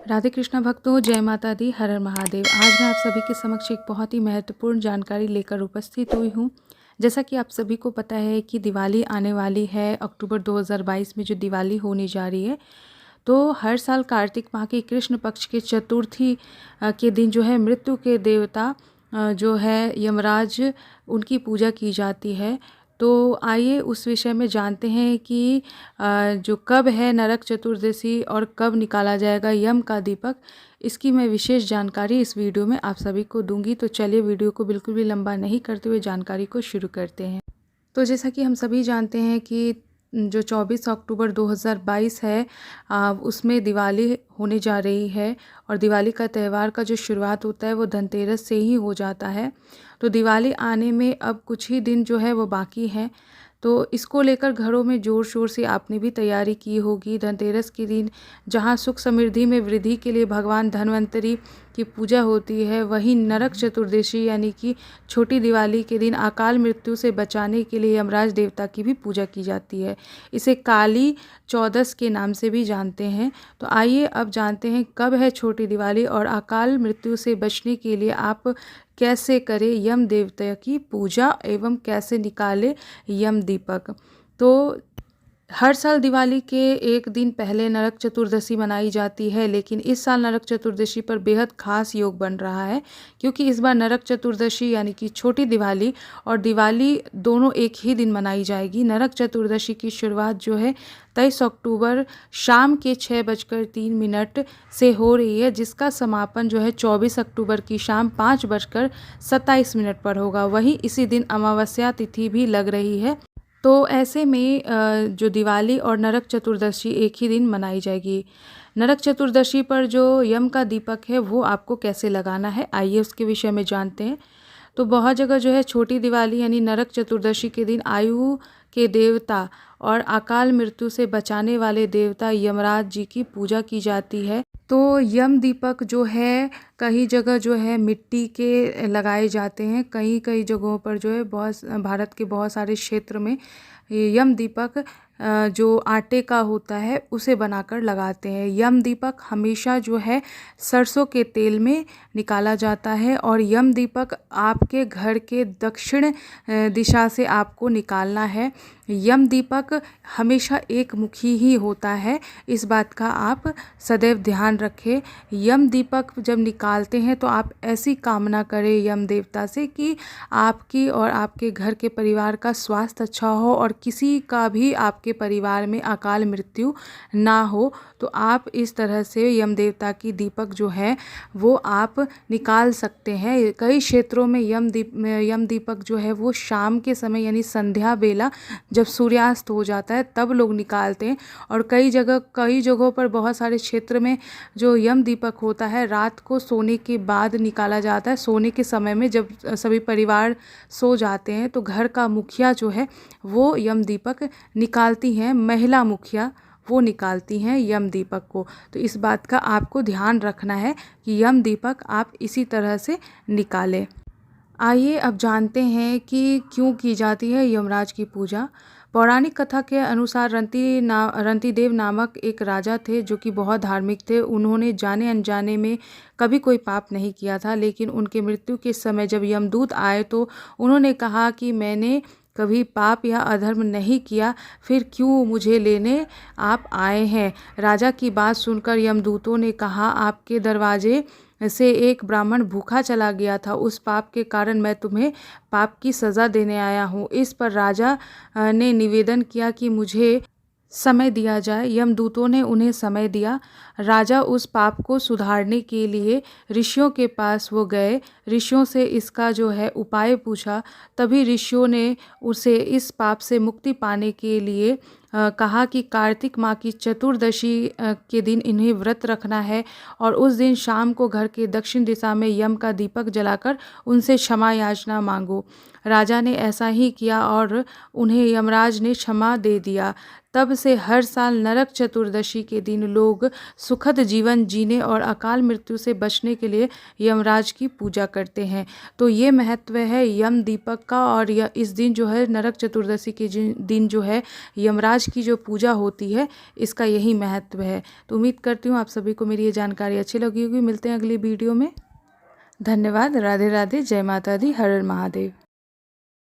राधे कृष्णा भक्तों, जय माता दी, हर हर महादेव। आज मैं आप सभी के समक्ष एक बहुत ही महत्वपूर्ण जानकारी लेकर उपस्थित हुई हूँ। जैसा कि आप सभी को पता है कि दिवाली आने वाली है, अक्टूबर 2022 में जो दिवाली होने जा रही है। तो हर साल कार्तिक माह की कृष्ण पक्ष के चतुर्थी के दिन जो है मृत्यु के देवता जो है यमराज, उनकी पूजा की जाती है। तो आइए उस विषय में जानते हैं कि जो कब है नरक चतुर्दशी और कब निकाला जाएगा यम का दीपक। इसकी मैं विशेष जानकारी इस वीडियो में आप सभी को दूंगी। तो चलिए वीडियो को बिल्कुल भी लंबा नहीं करते हुए जानकारी को शुरू करते हैं। तो जैसा कि हम सभी जानते हैं कि जो 24 अक्टूबर 2022 है, उसमें दिवाली होने जा रही है। और दिवाली का त्यौहार का जो शुरुआत होता है वो धनतेरस से ही हो जाता है। तो दिवाली आने में अब कुछ ही दिन जो है वो बाकी हैं। तो इसको लेकर घरों में ज़ोर शोर से आपने भी तैयारी की होगी। धनतेरस के दिन जहां सुख समृद्धि में वृद्धि के लिए भगवान धन्वंतरी की पूजा होती है, वहीं नरक चतुर्दशी यानी कि छोटी दिवाली के दिन अकाल मृत्यु से बचाने के लिए यमराज देवता की भी पूजा की जाती है। इसे काली चौदस के नाम से भी जानते हैं। तो आइए अब जानते हैं कब है छोटी दिवाली और अकाल मृत्यु से बचने के लिए आप कैसे करें यम देवता की पूजा एवं कैसे निकाले यम दीपक। तो हर साल दिवाली के एक दिन पहले नरक चतुर्दशी मनाई जाती है, लेकिन इस साल नरक चतुर्दशी पर बेहद खास योग बन रहा है, क्योंकि इस बार नरक चतुर्दशी यानी कि छोटी दिवाली और दिवाली दोनों एक ही दिन मनाई जाएगी। नरक चतुर्दशी की शुरुआत जो है 23 अक्टूबर शाम के 6:03 से हो रही है, जिसका समापन जो है 24 अक्टूबर की शाम 5:27 पर होगा। वहीं इसी दिन अमावस्या तिथि भी लग रही है। तो ऐसे में जो दिवाली और नरक चतुर्दशी एक ही दिन मनाई जाएगी। नरक चतुर्दशी पर जो यम का दीपक है वो आपको कैसे लगाना है, आइए उसके विषय में जानते हैं। तो बहुत जगह जो है छोटी दिवाली यानी नरक चतुर्दशी के दिन आयु के देवता और अकाल मृत्यु से बचाने वाले देवता यमराज जी की पूजा की जाती है। तो यम दीपक जो है कई जगह जो है मिट्टी के लगाए जाते हैं, कई कई जगहों पर जो है भारत के बहुत सारे क्षेत्र में यम दीपक जो आटे का होता है उसे बनाकर लगाते हैं। यम दीपक हमेशा जो है सरसों के तेल में निकाला जाता है और यम दीपक आपके घर के दक्षिण दिशा से आपको निकालना है। यम दीपक हमेशा एक मुखी ही होता है, इस बात का आप सदैव ध्यान रखें। यम दीपक जब निकालते हैं तो आप ऐसी कामना करें यम देवता से कि आपकी और आपके घर के परिवार का स्वास्थ्य अच्छा हो और किसी का भी आपके परिवार में अकाल मृत्यु ना हो। तो आप इस तरह से यम देवता की दीपक जो है वो आप निकाल सकते हैं। कई क्षेत्रों में यम दीपक जो है वो शाम के समय यानी संध्या बेला जब सूर्यास्त हो जाता है तब लोग निकालते हैं। और कई जगहों पर बहुत सारे क्षेत्र में जो यम दीपक होता है रात को सोने के बाद निकाला जाता है। सोने के समय में जब सभी परिवार सो जाते हैं तो घर का मुखिया जो है वो यम दीपक निकालती हैं, महिला मुखिया वो निकालती हैं यम दीपक को। तो इस बात का आपको ध्यान रखना है कि यम दीपक आप इसी तरह से निकालें। आइए अब जानते हैं कि क्यों की जाती है यमराज की पूजा। पौराणिक कथा के अनुसार रंतिदेव नामक एक राजा थे जो कि बहुत धार्मिक थे। उन्होंने जाने अनजाने में कभी कोई पाप नहीं किया था, लेकिन उनके मृत्यु के समय जब यमदूत आए तो उन्होंने कहा कि मैंने कभी पाप या अधर्म नहीं किया, फिर क्यों मुझे लेने आप आए हैं। राजा की बात सुनकर यमदूतों ने कहा, आपके दरवाजे से एक ब्राह्मण भूखा चला गया था, उस पाप के कारण मैं तुम्हें पाप की सज़ा देने आया हूँ। इस पर राजा ने निवेदन किया कि मुझे समय दिया जाए। यमदूतों ने उन्हें समय दिया। राजा उस पाप को सुधारने के लिए ऋषियों के पास वो गए, ऋषियों से इसका जो है उपाय पूछा। तभी ऋषियों ने उसे इस पाप से मुक्ति पाने के लिए कहा कि कार्तिक माह की चतुर्दशी के दिन इन्हें व्रत रखना है और उस दिन शाम को घर के दक्षिण दिशा में यम का दीपक जलाकर उनसे क्षमा याचना मांगो। राजा ने ऐसा ही किया और उन्हें यमराज ने क्षमा दे दिया। तब से हर साल नरक चतुर्दशी के दिन लोग सुखद जीवन जीने और अकाल मृत्यु से बचने के लिए यमराज की पूजा करते हैं। तो ये महत्व है यम दीपक का, और इस दिन जो है नरक चतुर्दशी के दिन जो है यमराज की जो पूजा होती है, इसका यही महत्व है। तो उम्मीद करती हूँ आप सभी को मेरी ये जानकारी अच्छी लगी होगी। मिलते हैं अगली वीडियो में। धन्यवाद। राधे राधे। जय माता दी। हर हर महादेव।